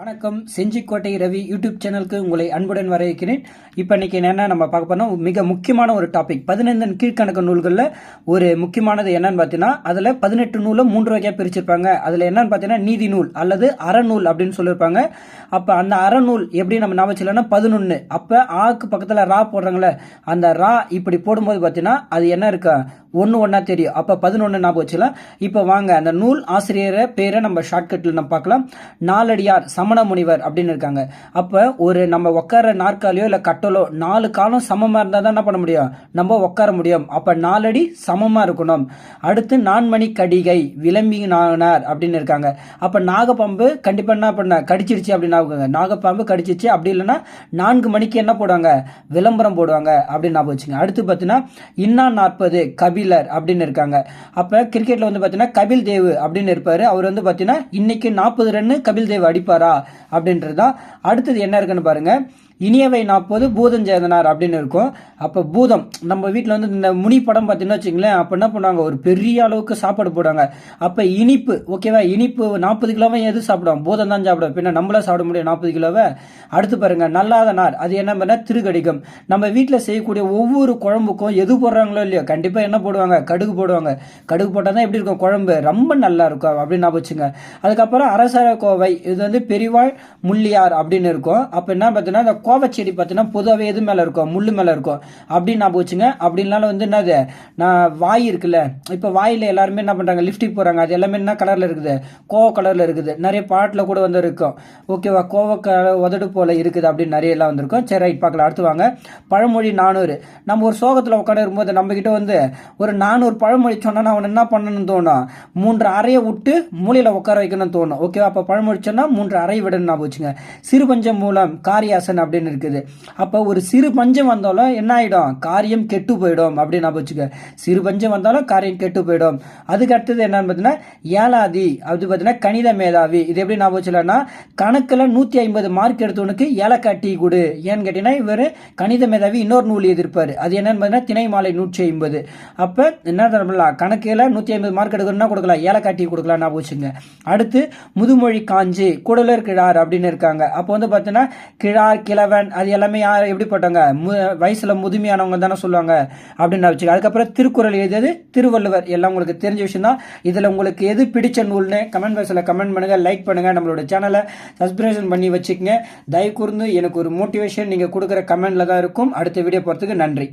வணக்கம். செஞ்சிக்கோட்டை ரவி யூடியூப் சேனலுக்கு உங்களை அன்புடன் வரவேற்கிறேன். இப்போ இன்னைக்கு என்னென்ன நம்ம பார்க்க போனோம், மிக முக்கியமான ஒரு டாபிக். 15 கீழ்கணக்கு நூல்களில் ஒரு முக்கியமானது என்னன்னு பார்த்தீங்கன்னா, அதில் 18 நூலை 3 வகையாக பிரிச்சிருப்பாங்க. அதில் என்னன்னு பார்த்தீங்கன்னா, நீதி நூல் அல்லது அறநூல் அப்படின்னு சொல்லியிருப்பாங்க. அப்போ அந்த அறநூல் எப்படி நம்ம ஞாபகம் வச்சுக்கலாம்னா 11. அப்போ ஆக்கு பக்கத்தில் ரா போடுறாங்களே, அந்த ரா இப்படி போடும்போது பார்த்தீங்கன்னா அது என்ன இருக்கா, ஒன்றா தெரியும். அப்போ 11 ஞாபகம் வச்சுக்கலாம். இப்போ வாங்க அந்த நூல் ஆசிரியரை பேரை நம்ம ஷார்ட்கட்டில் நம்ம பார்க்கலாம். நாலடியார் சமண முனிவர் அப்படின்னு இருக்காங்க. அப்போ ஒரு நம்ம உட்கார நாற்காலியோ இல்லை கட்டலோ 4 காலம் சமமாக இருந்தால் தான் என்ன பண்ண முடியும், நம்ம உட்கார முடியும். அப்போ 4 அடி சமமாக இருக்கணும். அடுத்து நான்மணி கடிகை விளம்பினார் அப்படின்னு இருக்காங்க. அப்போ நாகப்பாம்பு கண்டிப்பாக என்ன பண்ண கடிச்சிருச்சு அப்படின்னு நாகப்பாம்பு கடிச்சிருச்சு, அப்படி இல்லைன்னா 4 மணிக்கு என்ன போடுவாங்க, விளம்பரம் போடுவாங்க அப்படின்னு ஞாபகம் வச்சுங்க. அடுத்து பார்த்தீங்கன்னா இன்னா 40 கபிலர் அப்படின்னு இருக்காங்க. அப்போ கிரிக்கெட்டில் வந்து பார்த்தீங்கன்னா கபில் தேவ் அப்படின்னு இருப்பார். அவர் வந்து பார்த்தீங்கன்னா இன்னைக்கு 40 ரன்னு கபில் தேவ் அடிப்பாரா அப்படின்றது தான். அடுத்தது என்ன இருக்குன்னு பாருங்க, இனியவை 40 பூதம் சேதனார் அப்படின்னு இருக்கும். அப்போ பூதம் நம்ம வீட்டில் வந்து இந்த முனி படம் பார்த்தீங்கன்னா வச்சுங்களேன், அப்போ என்ன பண்ணுவாங்க, ஒரு பெரிய அளவுக்கு சாப்பாடு போடுவாங்க. அப்போ இனிப்பு ஓகேவா, இனிப்பு 40 கிலோவை எது சாப்பிடுவோம், பூதம் தான் சாப்பிடுவோம். பின்ன நம்மள சாப்பிட முடியும் 40 கிலோவை. அடுத்து பாருங்க நல்லாதனார், அது என்ன பண்ண திருக்கடிகம். நம்ம வீட்டில் செய்யக்கூடிய ஒவ்வொரு குழம்புக்கும் எது போடுறாங்களோ இல்லையோ கண்டிப்பாக என்ன போடுவாங்க, கடுகு போடுவாங்க. கடுகு போட்டால் தான் எப்படி இருக்கும் குழம்பு, ரொம்ப நல்லா இருக்கும் அப்படின்னு நான் வச்சுங்க. அதுக்கப்புறம் அரசர கோவை, இது வந்து பெரிவாள் முள்ளியார் அப்படின்னு இருக்கும். அப்போ என்ன பார்த்தீங்கன்னா கோவச்செடி பார்த்தீங்கன்னா பொதுவாகவே எது மேலே இருக்கும், முள்ளு மேலே இருக்கும் அப்படின்னு நான் போச்சுங்க. அப்படின்னாலும் வந்து என்னது, நான் வாய் இருக்குல்ல, இப்போ வாயில் எல்லாருமே என்ன பண்ணுறாங்க, லிப்டிக் போகிறாங்க. அது எல்லாமே என்ன கலரில் இருக்குது, கோவ கலரில் இருக்குது. நிறைய பாட்டில் கூட வந்து இருக்கும் ஓகேவா, கோவ உதடு போல இருக்குது அப்படின்னு நிறைய எல்லாம் வந்திருக்கும். சரி ரைட் பார்க்கலாம். அடுத்து வாங்க பழமொழி 400. நம்ம ஒரு சோகத்தில் உட்காந்து இருக்கும்போது நம்ம கிட்ட வந்து ஒரு 400 பழமொழி சொன்னா அவன் என்ன பண்ணணும்னு தோணும், 3 அறையை விட்டு மூலையில் உட்கார வைக்கணும்னு தோணும் ஓகேவா. அப்போ பழமொழி சொன்னால் 3 அறை விடணும் நான் போச்சுங்க. சிறுபஞ்சம் மூலம் காரியாசன் அப்படின்னு இருக்குது. அப்போ ஒரு சிறு பஞ்சம் வந்தாலும் என்ன ஆகிடும், காரியம் கெட்டு போயிடும் அப்படின்னு நான் வச்சுக்க. சிறு பஞ்சம் வந்தாலும் காரியம் கெட்டு போயிடும். அதுக்கு அடுத்தது என்னன்னு பார்த்தீங்கன்னா ஏலாதி, அது பார்த்தீங்கன்னா கணித மேதாவி. இது எப்படி நான் வச்சுலன்னா, கணக்கில் 150 மார்க் எடுத்தவனுக்கு ஏலக்காய் டீ கொடு. ஏன்னு கேட்டீங்கன்னா இவர் கணித மேதாவி இன்னொரு நூல் எதிர்ப்பார். அது என்னன்னு பார்த்தீங்கன்னா திணை மாலை 150. அப்போ என்ன தரலாம், கணக்கில் 150 மார்க் எடுக்கணும்னா கொடுக்கலாம், ஏலக்காய் டீ கொடுக்கலாம் நான் வச்சுங்க. அடுத்து முதுமொழி காஞ்சி குடலர் கிழார் அப்படின்னு இருக்காங்க. அப்போ வந்து பார்த்தீங்கன்னா கிழார் கிழவன் அது எல்லாமே யார் எப்படிப்பட்டவங்க, வயசுல முதுமையானவங்க தானே சொல்லுவாங்க அப்படின்னு வச்சுக்க. அதுக்கப்புறம் திருக்குறள் எழுதியது திருவள்ளுவர். எல்லாம் உங்களுக்கு தெரிஞ்ச விஷயம் தான். இதில் உங்களுக்கு எது பிடிச்ச நூல்னு கமெண்ட் பாக்ஸில் கமெண்ட் பண்ணுங்க, லைக் பண்ணுங்க, நம்மளோட சேனலை சப்ஸ்கிரிப்ஷன் பண்ணி வச்சுக்கங்க. தயவு கூர்ந்து எனக்கு ஒரு மோட்டிவேஷன் நீங்கள் கொடுக்குற கமெண்ட்ல தான் இருக்கும். அடுத்த வீடியோ போகிறதுக்கு நன்றி.